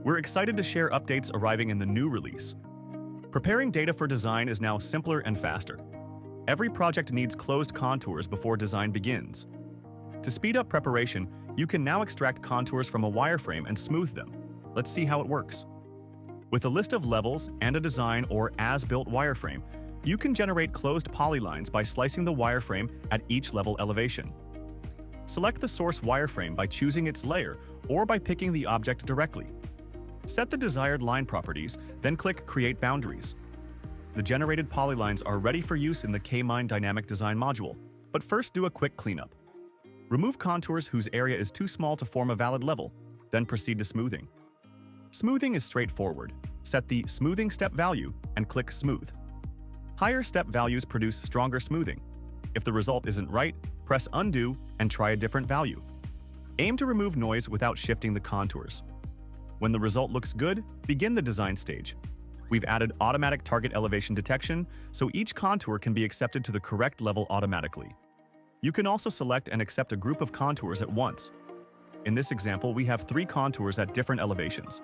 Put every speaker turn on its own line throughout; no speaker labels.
We're excited to share updates arriving in the new release. Preparing data for design is now simpler and faster. Every project needs closed contours before design begins. To speed up preparation, you can now extract contours from a wireframe and smooth them. Let's see how it works. With a list of levels and a design or as-built wireframe, you can generate closed polylines by slicing the wireframe at each level elevation. Select the source wireframe by choosing its layer or by picking the object directly. Set the desired line properties, then click Create Boundaries. The generated polylines are ready for use in the K-Mine Dynamic Design module, but first do a quick cleanup. Remove contours whose area is too small to form a valid level, then proceed to smoothing. Smoothing is straightforward. Set the smoothing step value and click Smooth. Higher step values produce stronger smoothing. If the result isn't right, press Undo and try a different value. Aim to remove noise without shifting the contours. When the result looks good, begin the design stage. We've added automatic target elevation detection, so each contour can be accepted to the correct level automatically. You can also select and accept a group of contours at once. In this example, we have 3 contours at different elevations.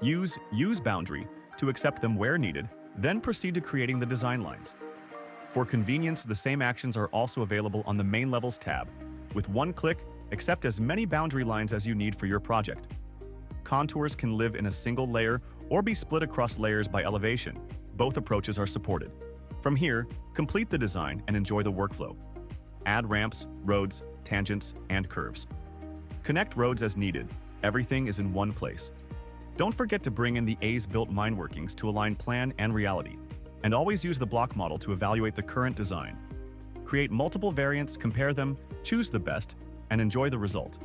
Use Use Boundary to accept them where needed, then proceed to creating the design lines. For convenience, the same actions are also available on the Main Levels tab. With one click, accept as many boundary lines as you need for your project. Contours can live in a single layer or be split across layers by elevation. Both approaches are supported. From here, complete the design and enjoy the workflow. Add ramps, roads, tangents, and curves. Connect roads as needed. Everything is in one place. Don't forget to bring in the as-built mine workings to align plan and reality, and always use the block model to evaluate the current design. Create multiple variants, compare them, choose the best, and enjoy the result.